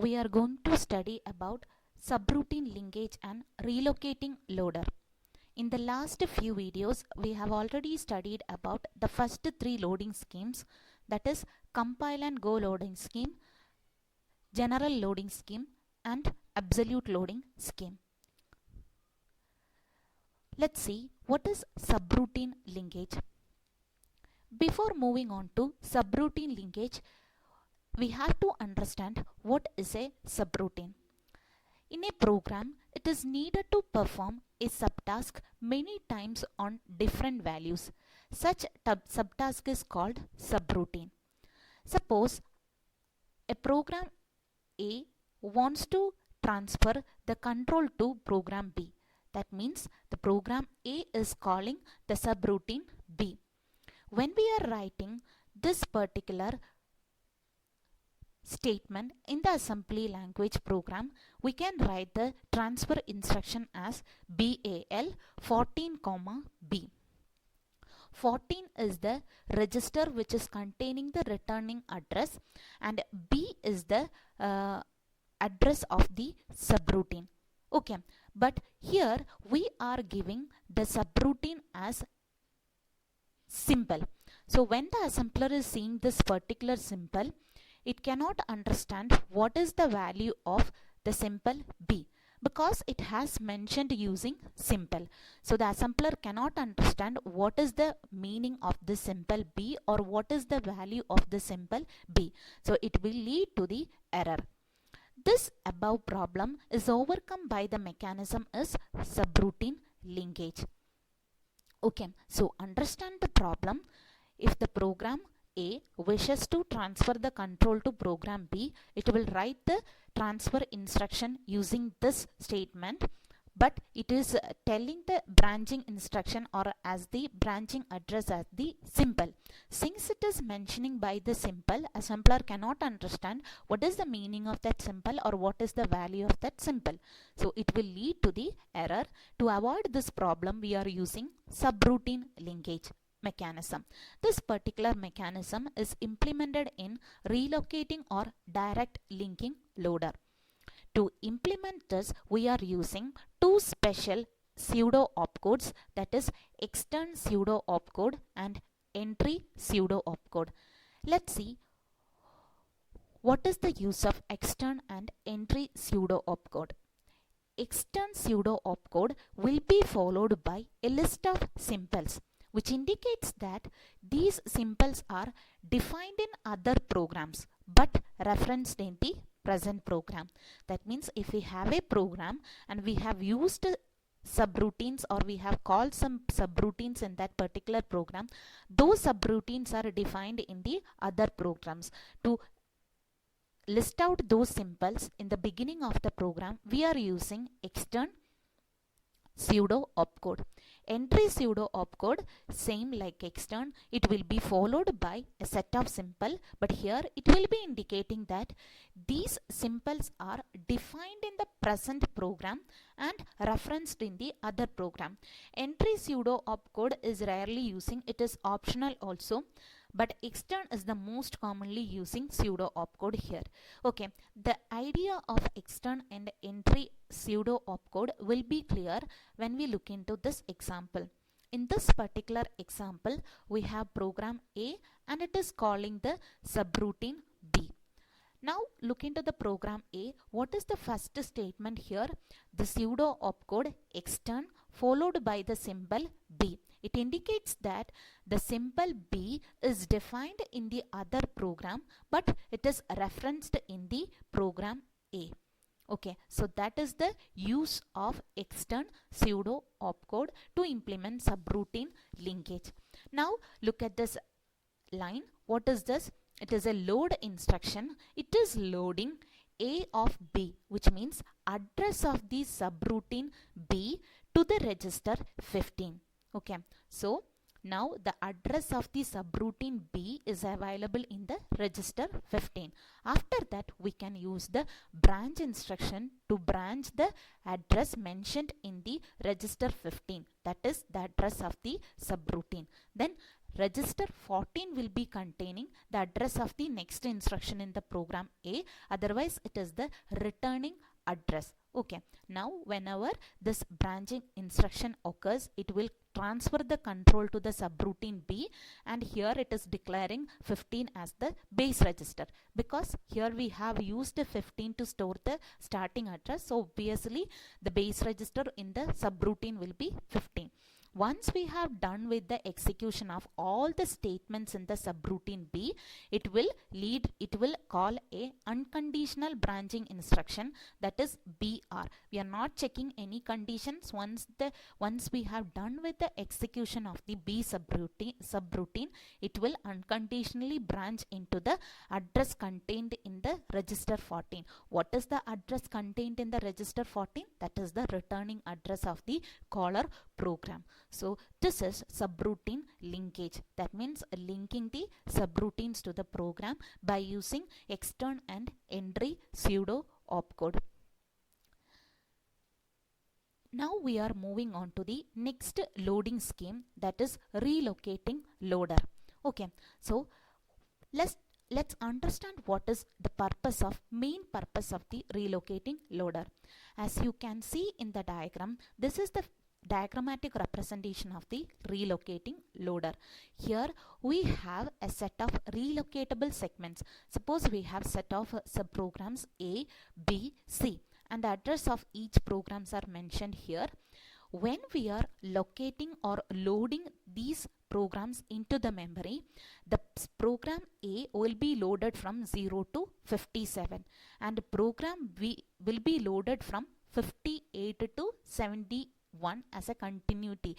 We are going to study about subroutine linkage and relocating loader. In the last few videos, we have already studied about the first three loading schemes, that is compile and go loading scheme, general loading scheme and absolute loading scheme. Let's see what is subroutine linkage. Before moving on to subroutine linkage, we have to understand what is a subroutine. In a program, it is needed to perform a subtask many times on different values. Such subtask is called subroutine. Suppose a program A wants to transfer the control to program B. That means the program A is calling the subroutine B. When we are writing this particular statement in the assembly language program, we can write the transfer instruction as BAL 14, B. 14 is the register which is containing the returning address and B is the address of the subroutine. Okay, but here we are giving the subroutine as simple. So when the assembler is seeing this particular symbol, it cannot understand what is the value of the symbol B because it has mentioned using simple. So the assembler cannot understand what is the meaning of the symbol B or what is the value of the symbol B. So it will lead to the error. This above problem is overcome by the mechanism is subroutine linkage. Okay, so understand the problem. If the program A wishes to transfer the control to program B, it will write the transfer instruction using this statement, but it is telling the branching instruction or as the branching address as the symbol. Since it is mentioning by the symbol, assembler cannot understand what is the meaning of that symbol or what is the value of that symbol. So it will lead to the error. To avoid this problem, we are using subroutine linkage mechanism. This particular mechanism is implemented in relocating or direct linking loader. To implement this, we are using two special pseudo opcodes, that is extern pseudo opcode and entry pseudo opcode. Let's see what is the use of extern and entry pseudo opcode. Extern pseudo opcode will be followed by a list of symbols, which indicates that these symbols are defined in other programs but referenced in the present program. That means if we have a program and we have used subroutines or we have called some subroutines in that particular program, those subroutines are defined in the other programs. To list out those symbols in the beginning of the program, we are using extern pseudo opcode. Entry pseudo opcode, same like extern, it will be followed by a set of symbol, but here it will be indicating that these symbols are defined in the present program and referenced in the other program. Entry pseudo opcode is rarely using, it is optional also, but extern is the most commonly using pseudo opcode here. Okay, the idea of extern and entry pseudo opcode will be clear when we look into this example. In this particular example, we have program A and it is calling the subroutine B. Now look into the program A. What is the first statement here? The pseudo opcode extern followed by the symbol B. It indicates that the symbol B is defined in the other program but it is referenced in the program A. Okay, so that is the use of extern pseudo opcode to implement subroutine linkage. Now look at this line. What is this? It is a load instruction. It is loading A of B, which means address of the subroutine B to the register 15. Okay, so now the address of the subroutine B is available in the register 15. After that, we can use the branch instruction to branch the address mentioned in the register 15. That is the address of the subroutine. Then register 14 will be containing the address of the next instruction in the program A, otherwise it is the returning address. Okay, now whenever this branching instruction occurs, it will transfer the control to the subroutine B, and here it is declaring 15 as the base register, because here we have used 15 to store the starting address, so obviously the base register in the subroutine will be 15. Once we have done with the execution of all the statements in the subroutine B, it will call a unconditional branching instruction, that is BR. We are not checking any conditions. Once we have done with the execution of the B subroutine, it will unconditionally branch into the address contained in the register 14. What is the address contained in the register 14? That is the returning address of the caller program. So this is subroutine linkage. That means linking the subroutines to the program by using extern and entry pseudo opcode. Now we are moving on to the next loading scheme, that is relocating loader. Okay, so let's understand what is the main purpose of the relocating loader. As you can see in the diagram, this is the diagrammatic representation of the relocating loader. Here we have a set of relocatable segments. Suppose we have set of subprograms A, B, C, and the address of each programs are mentioned here. When we are locating or loading these programs into the memory, the program A will be loaded from 0 to 57, and program B will be loaded from 58 to 71 as a continuity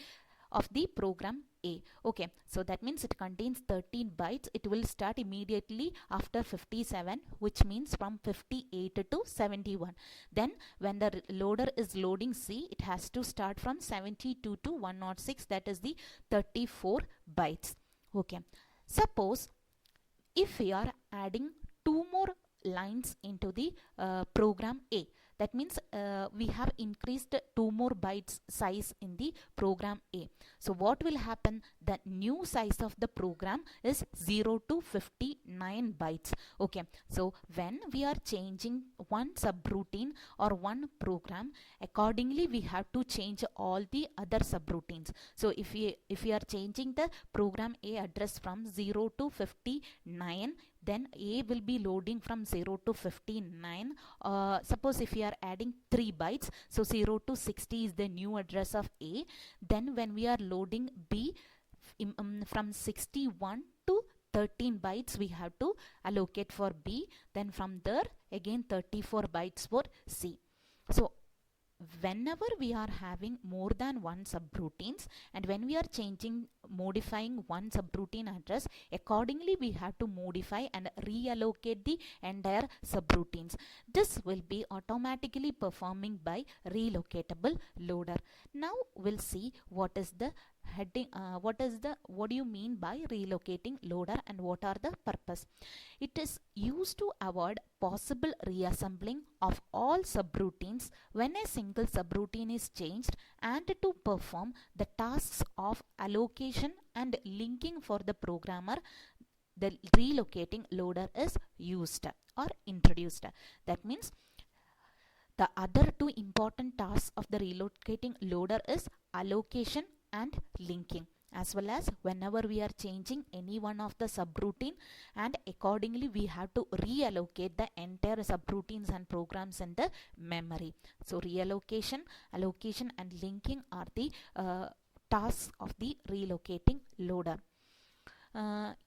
of the program A. Okay, so that means it contains 13 bytes. It will start immediately after 57, which means from 58 to 71. Then when the loader is loading C, it has to start from 72 to 106, that is the 34 bytes. Okay, suppose if we are adding 2 more lines into the program A, that means we have increased 2 more bytes size in the program A. So what will happen? The new size of the program is 0 to 59 bytes. Okay, so when we are changing one subroutine or one program, accordingly we have to change all the other subroutines. So if we are changing the program A address from 0 to 59, then A will be loading from 0 to 59. Suppose if we are adding 3 bytes, so 0 to 60 is the new address of A. Then when we are loading B, from 61 to 13 bytes we have to allocate for B. Then from there again 34 bytes for C. So whenever we are having more than one subroutines, and when we are modifying one subroutine address, accordingly we have to modify and reallocate the entire subroutines. This will be automatically performing by relocatable loader. Now we'll see what is the heading, what do you mean by relocating loader and what are the purpose. It is used to avoid possible reassembling of all subroutines when a single subroutine is changed, and to perform the tasks of allocation and linking for the programmer. The relocating loader is used or introduced. That means the other 2 important tasks of the relocating loader is allocation and linking, as well as whenever we are changing any one of the subroutine, and accordingly we have to reallocate the entire subroutines and programs in the memory. So reallocation, allocation and linking are the tasks of the relocating loader.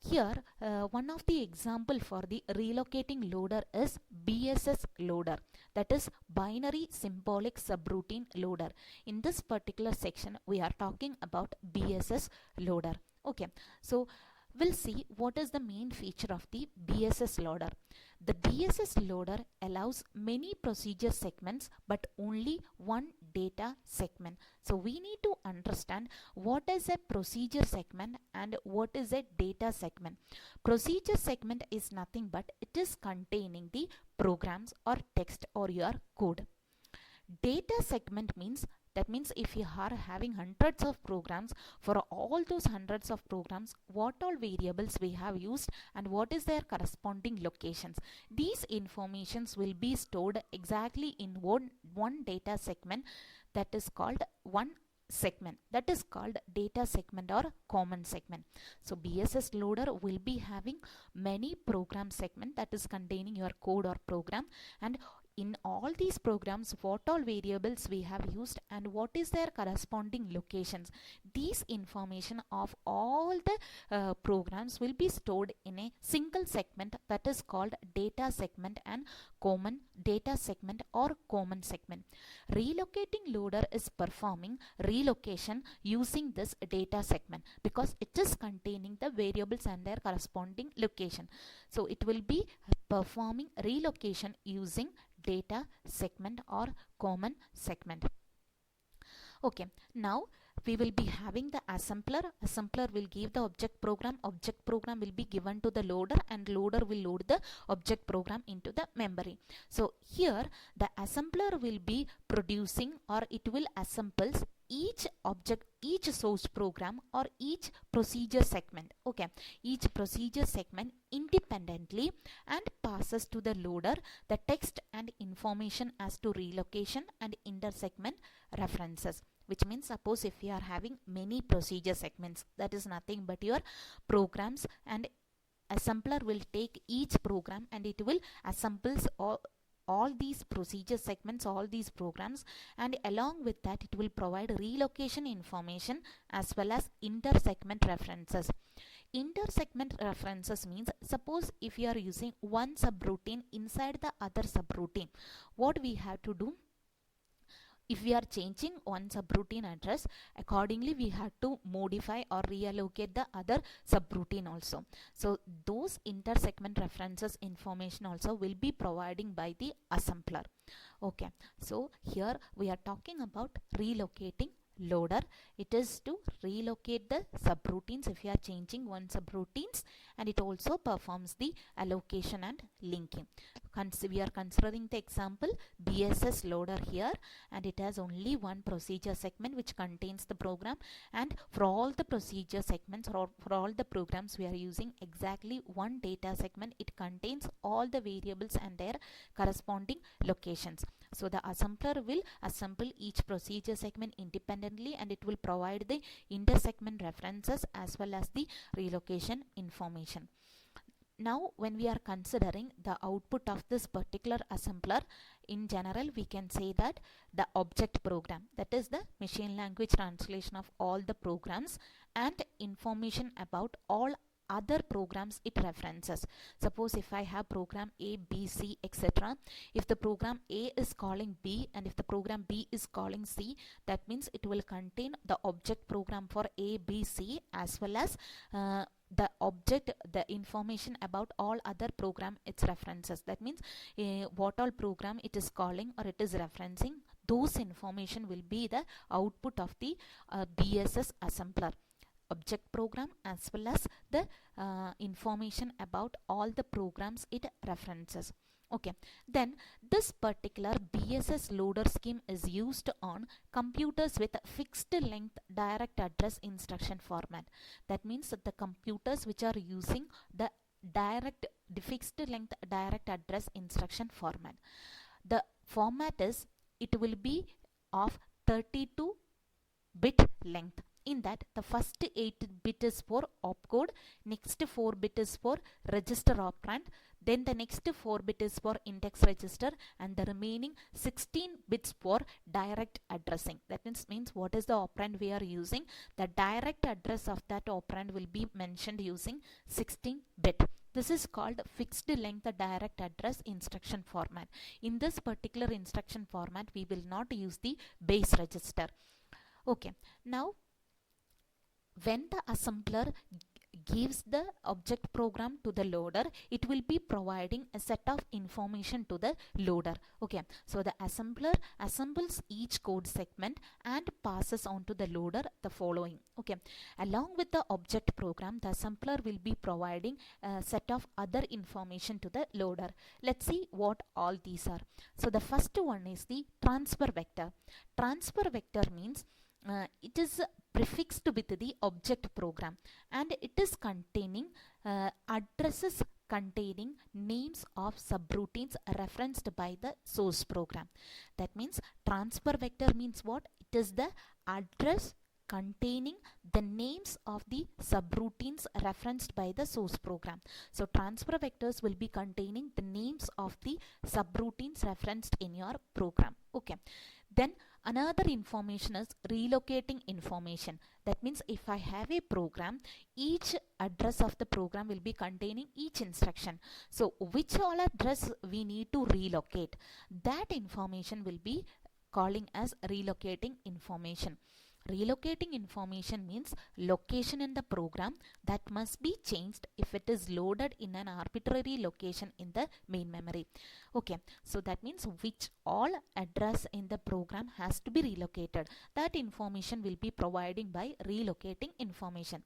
Here one of the example for the relocating loader is BSS loader, that is binary symbolic subroutine loader. In this particular section we are talking about BSS loader. Okay, so we'll see what is the main feature of the BSS loader. The BSS loader allows many procedure segments but only one data segment. So we need to understand what is a procedure segment and what is a data segment. Procedure segment is nothing but it is containing the programs or text or your code. Data segment means That means if you are having hundreds of programs, for all those hundreds of programs, what all variables we have used and what is their corresponding locations. These informations will be stored exactly in one data segment, that is called one segment, that is called data segment or common segment. So BSS loader will be having many program segment that is containing your code or program, and in all these programs what all variables we have used and what is their corresponding locations. These information of all the programs will be stored in a single segment, that is called data segment and common data segment or common segment. Relocating loader is performing relocation using this data segment because it is containing the variables and their corresponding location. So it will be performing relocation using data segment or common segment. Okay, now we will be having the assembler. Assembler will give the object program will be given to the loader, and loader will load the object program into the memory. So here the assembler will be producing, or it will assembles each object, each source program or each procedure segment. Okay, each procedure segment independently and passes to the loader the text and information as to relocation and inter-segment references. Which means, suppose if you are having many procedure segments, that is nothing but your programs, and assembler will take each program and it will assembles all these procedure segments, all these programs, and along with that it will provide relocation information as well as inter-segment references. Inter-segment references means, suppose if you are using one subroutine inside the other subroutine, what we have to do? If we are changing one subroutine address, accordingly we have to modify or reallocate the other subroutine also. So those inter-segment references information also will be providing by the assembler. Okay, so here we are talking about relocating loader. It is to relocate the subroutines if you are changing one subroutines, and it also performs the allocation and linking. We are considering the example BSS loader here, and it has only one procedure segment which contains the program, and for all the procedure segments or for all the programs we are using exactly one data segment. It contains all the variables and their corresponding locations. So the assembler will assemble each procedure segment independently, and it will provide the inter-segment references as well as the relocation information. Now when we are considering the output of this particular assembler, in general we can say that the object program, that is the machine language translation of all the programs and information about all other programs it references. Suppose if I have program A, B, C, etc. If the program A is calling B and if the program B is calling C, that means it will contain the object program for A, B, C as well as the object, the information about all other program its references. That means what all program it is calling or it is referencing, those information will be the output of the BSS assembler. Object program as well as the information about all the programs it references. Okay, then this particular BSS loader scheme is used on computers with fixed length direct address instruction format. That means that the computers which are using the fixed length direct address instruction format. The format is, it will be of 32-bit length. In that the first 8 bit is for opcode, next 4 bit is for register operand, then the next 4 bit is for index register, and the remaining 16 bits for direct addressing. That means what is the operand we are using, the direct address of that operand will be mentioned using 16-bit. This is called fixed length direct address instruction format. In this particular instruction format we will not use the base register. Okay, now when the assembler gives the object program to the loader, it will be providing a set of information to the loader. Okay, so the assembler assembles each code segment and passes on to the loader the following. Okay, along with the object program, the assembler will be providing a set of other information to the loader. Let's see what all these are. So the first one is the transfer vector. Transfer vector means it is prefixed with the object program, and it is containing addresses containing names of subroutines referenced by the source program. That means transfer vector means what? It is the address containing the names of the subroutines referenced by the source program. So transfer vectors will be containing the names of the subroutines referenced in your program. Okay, then another information is relocating information. That means if I have a program, each address of the program will be containing each instruction. So which all address we need to relocate, that information will be calling as relocating information. Relocating information means location in the program that must be changed if it is loaded in an arbitrary location in the main memory. Okay, so that means which all address in the program has to be relocated. That information will be providing by relocating information.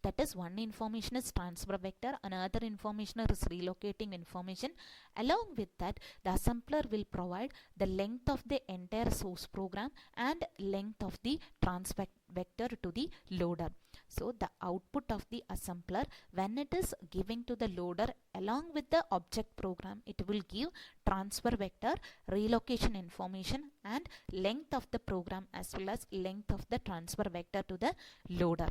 That is, one information is transfer vector, another information is relocating information. Along with that, the assembler will provide the length of the entire source program and length of the transfer vector to the loader. So the output of the assembler, when it is giving to the loader along with the object program, it will give transfer vector, relocation information, and length of the program as well as length of the transfer vector to the loader.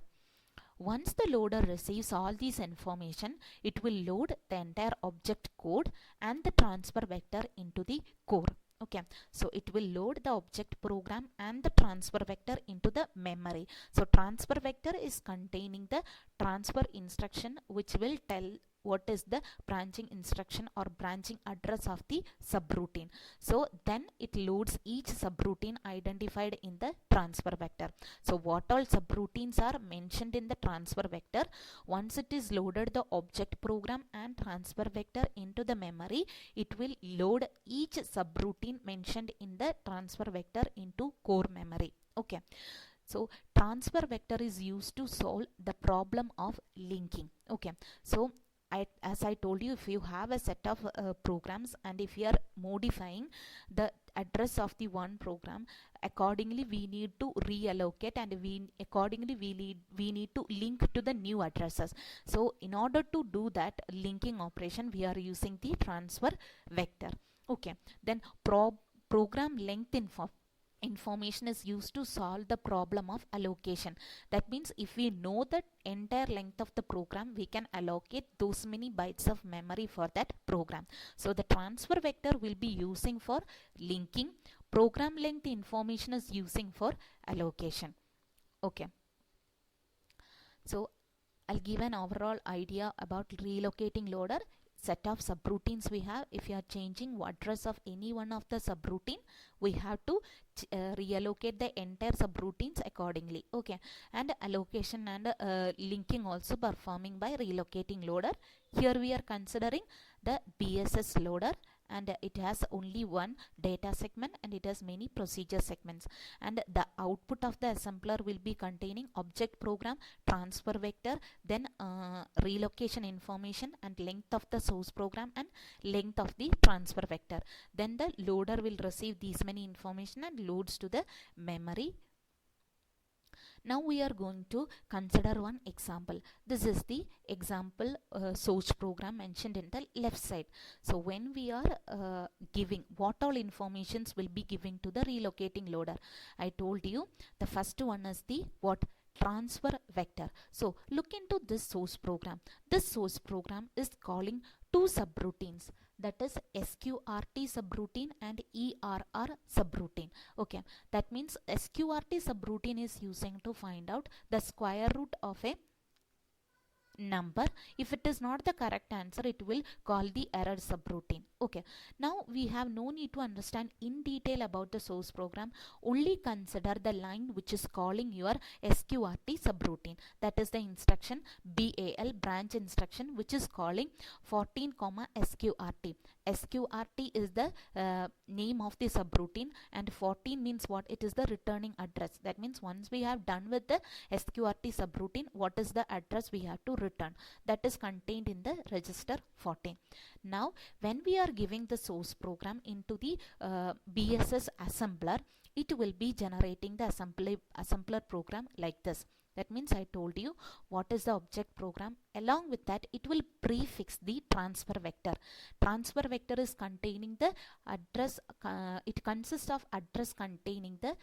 Once the loader receives all these information, it will load the entire object code and the transfer vector into the core. Okay, so it will load the object program and the transfer vector into the memory. So transfer vector is containing the transfer instruction, which will tell what is the branching instruction or branching address of the subroutine. So then it loads each subroutine identified in the transfer vector. So what all subroutines are mentioned in the transfer vector, once it is loaded the object program and transfer vector into the memory, it will load each subroutine mentioned in the transfer vector into core memory. Okay, so transfer vector is used to solve the problem of linking. Okay, so as I told you, if you have a set of programs and if you are modifying the address of the one program, accordingly we need to reallocate, and we need to link to the new addresses. So in order to do that linking operation, we are using the transfer vector. Okay, then program length information is used to solve the problem of allocation. That means if we know the entire length of the program, we can allocate those many bytes of memory for that program. So the transfer vector will be using for linking. Program length information is using for allocation. Okay, so I'll give an overall idea about relocating loader. Set of subroutines we have. If you are changing address of any one of the subroutine, we have to reallocate the entire subroutines accordingly. Okay, and allocation and linking also performing by relocating loader. Here we are considering the BSS loader, and it has only one data segment and it has many procedure segments, and the output of the assembler will be containing object program, transfer vector, then relocation information and length of the source program and length of the transfer vector. Then the loader will receive these many information and loads to the memory. Now we are going to consider one example. This is the example source program mentioned in the left side. So when we are giving what all informations will be giving to the relocating loader, I told you the first one is the what? Transfer vector. So look into this source program. This source program is calling two subroutines, that is SQRT subroutine and ERR subroutine. Okay, that means SQRT subroutine is using to find out the square root of a number. If it is not the correct answer, it will call the error subroutine. Okay, now we have no need to understand in detail about the source program. Only consider the line which is calling your sqrt subroutine, that is the instruction BAL, branch instruction, which is calling 14 comma sqrt. Sqrt is the name of the subroutine, and 14 means what? It is the returning address. That means once we have done with the sqrt subroutine, what is the address we have to return? That is contained in the register 14. Now when we are giving the source program into the BSS assembler, it will be generating the assembler program like this. That means I told you what is the object program. Along with that, it will prefix the transfer vector. Transfer vector is containing the address. It consists of address containing the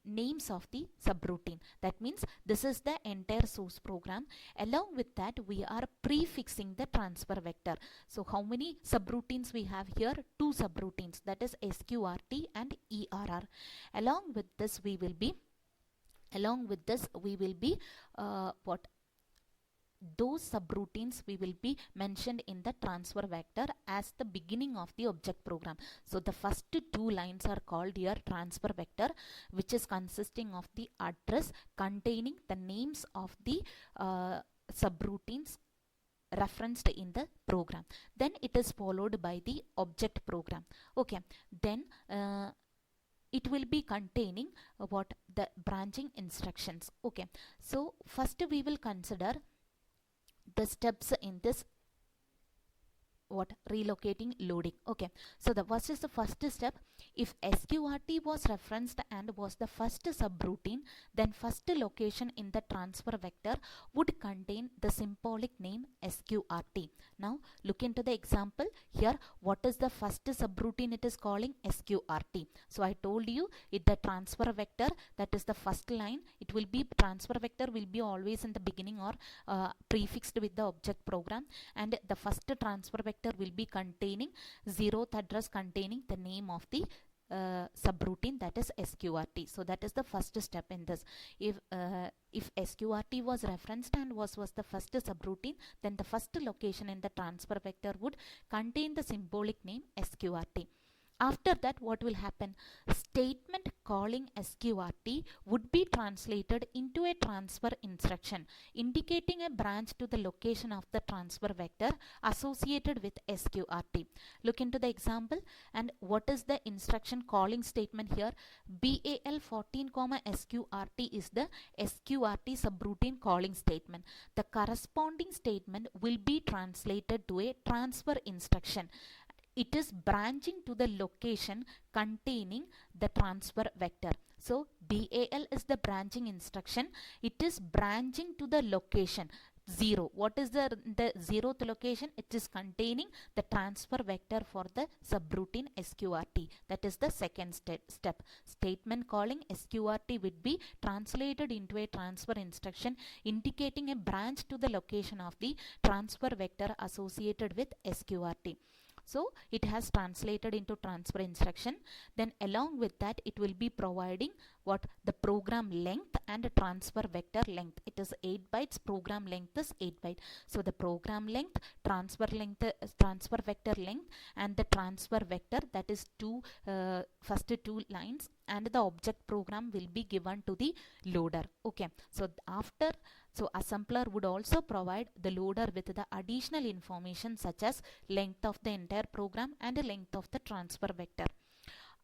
names of the subroutine. That means this is the entire source program. Along with that, we are prefixing the transfer vector. So how many subroutines we have here? 2 subroutines, that is sqrt and err. Along with this, we will be what? Those subroutines we will be mentioned in the transfer vector as the beginning of the object program. So the first 2 lines are called your transfer vector, which is consisting of the address containing the names of the subroutines referenced in the program. Then it is followed by the object program. Okay, then it will be containing what? The branching instructions. Okay, so first we will consider the steps in this what? Relocating loading. Okay, so the first is the first step. If sqrt was referenced and was the first subroutine, then first location in the transfer vector would contain the symbolic name sqrt. Now look into the example here. What is the first subroutine? It is calling sqrt. So I told you it the transfer vector, that is the first line. It will be transfer vector will be always in the beginning or prefixed with the object program, and the first transfer vector will be containing 0th address containing the name of the subroutine, that is sqrt. So that is the first step in this. If sqrt was referenced and was the first subroutine, then the first location in the transfer vector would contain the symbolic name sqrt. After that, what will happen? Statement calling sqrt would be translated into a transfer instruction indicating a branch to the location of the transfer vector associated with sqrt. Look into the example. And what is the instruction calling statement here? BAL 14 sqrt is the sqrt subroutine calling statement. The corresponding statement will be translated to a transfer instruction. It is branching to the location containing the transfer vector. So BAL is the branching instruction. It is branching to the location 0. What is the 0th location? It is containing the transfer vector for the subroutine sqrt. That is the second step. Statement calling sqrt would be translated into a transfer instruction indicating a branch to the location of the transfer vector associated with sqrt. So it has translated into transfer instruction. Then along with that, it will be providing what? The program length and transfer vector length. It is 8 bytes. Program length is 8 bytes. So the program length, transfer vector length, and the transfer vector, that is first 2 lines, and the object program will be given to the loader. Okay. So assembler would also provide the loader with the additional information such as length of the entire program and length of the transfer vector.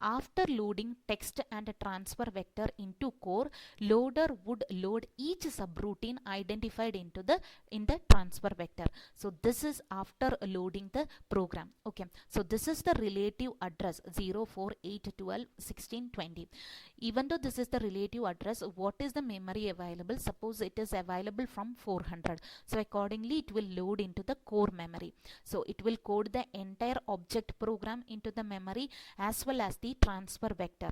After loading text and transfer vector into core, loader would load each subroutine identified in the transfer vector. So this is after loading the program. Okay. So this is the relative address 0, 4, 8, 12, 16, 20. Even though this is the relative address, what is the memory available? Suppose it is available from 400. So accordingly, it will load into the core memory. So it will code the entire object program into the memory as well as the transfer vector.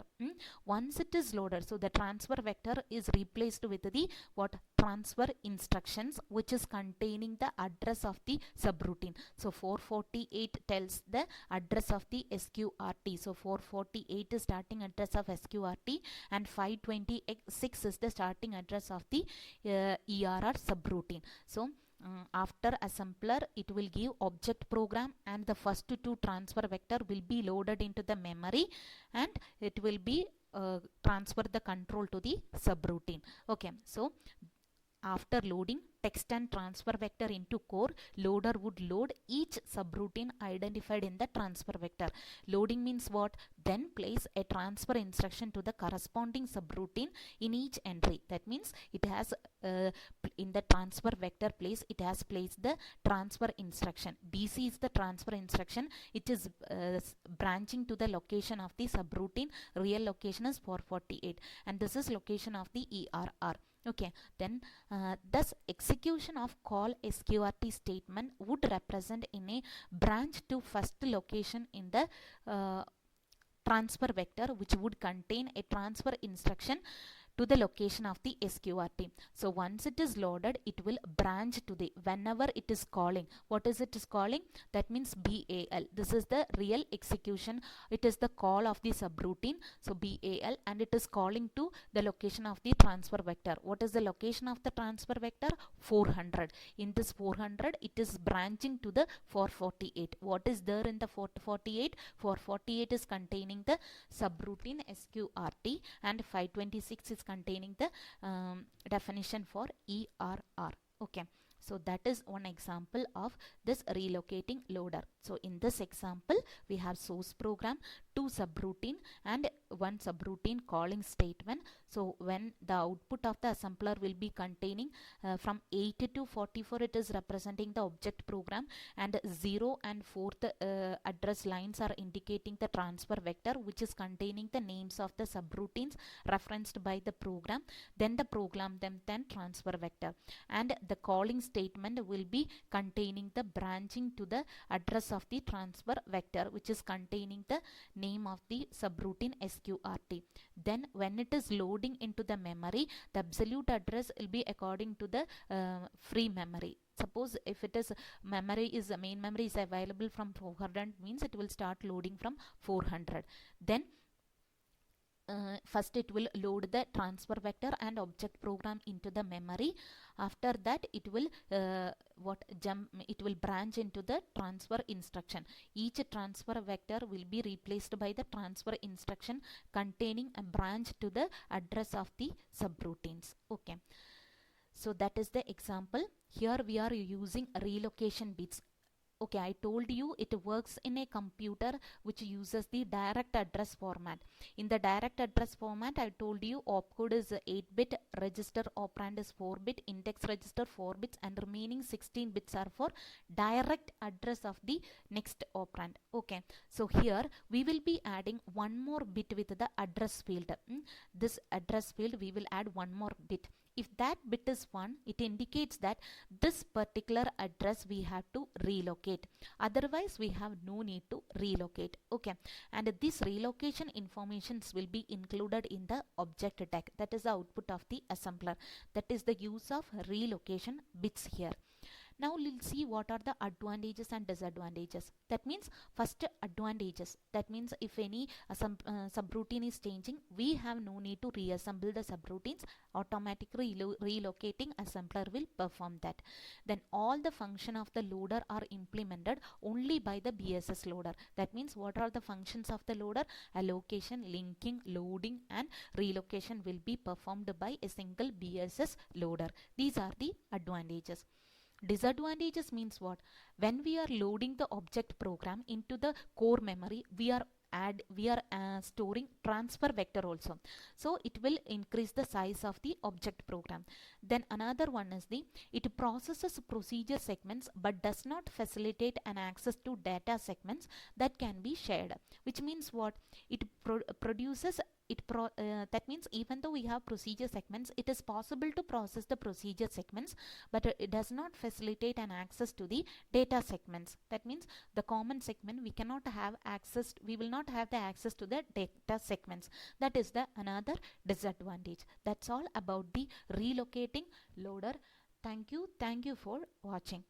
Once it is loaded, so the transfer vector is replaced with the what? Transfer instructions, which is containing the address of the subroutine. So 448 tells the address of the sqrt. So 448 is starting address of sqrt, and 526 is the starting address of the ERR subroutine. So after assembler it will give object program, and the first two transfer vector will be loaded into the memory, and it will be transfer the control to the subroutine. Okay, so after loading text and transfer vector into core, loader would load each subroutine identified in the transfer vector. Loading means what? Then place a transfer instruction to the corresponding subroutine in each entry. That means it has in the transfer vector place, it has placed the transfer instruction. BC is the transfer instruction. It is branching to the location of the subroutine. Real location is 448, and this is location of the ERR. Okay, then thus execution of call SQRT statement would represent in a branch to first location in the transfer vector, which would contain a transfer instruction to the location of the SQRT. So once it is loaded, it will branch to the, whenever it is calling, what is it is calling? That means BAL. This is the real execution. It is the call of the subroutine. So BAL, and it is calling to the location of the transfer vector. What is the location of the transfer vector? 400. In this 400, it is branching to the 448. What is there in the 448? 448 is containing the subroutine SQRT, and 526 is containing the definition for ERR. Okay, so that is one example of this relocating loader. So in this example, we have source program, two subroutine, and one subroutine calling statement. So when the output of the assembler will be containing from 8 to 44, it is representing the object program, and 0 and 4th address lines are indicating the transfer vector, which is containing the names of the subroutines referenced by the program. Then the program then transfer vector, and the calling statement will be containing the branching to the address of the transfer vector, which is containing the name of the subroutine SQRT. Then when it is loading into the memory, the absolute address will be according to the free memory. Suppose if it is memory is main memory is available from 400, means it will start loading from 400. Then first it will load the transfer vector and object program into the memory. After that it will it will branch into the transfer instruction. Each transfer vector will be replaced by the transfer instruction containing a branch to the address of the subroutines. Okay, so that is the example. Here we are using relocation bits. Okay, I told you it works in a computer which uses the direct address format. In the direct address format, I told you opcode is 8-bit, register operand is 4-bit, index register 4 bits, and remaining 16 bits are for direct address of the next operand. Okay, so here we will be adding one more bit with the address field. This address field we will add one more bit. If that bit is 1, it indicates that this particular address we have to relocate. Otherwise, we have no need to relocate. Okay, and this relocation informations will be included in the object tag. That is the output of the assembler. That is the use of relocation bits here. Now we'll see what are the advantages and disadvantages. That means first advantages. That means if any subroutine is changing, we have no need to reassemble the subroutines. Automatically relocating assembler will perform that. Then all the function of the loader are implemented only by the BSS loader. That means what are the functions of the loader? Allocation, linking, loading, and relocation will be performed by a single BSS loader. These are the advantages. Disadvantages means what? When we are loading the object program into the core memory, we are storing transfer vector also, so it will increase the size of the object program. Then another one is it processes procedure segments but does not facilitate an access to data segments that can be shared, which means what? It produces that means even though we have procedure segments, it is possible to process the procedure segments, but it does not facilitate an access to the data segments. That means the common segment we cannot have access, we will not have the access to the data segments. That is the another disadvantage. That's all about the relocating loader. Thank you for watching.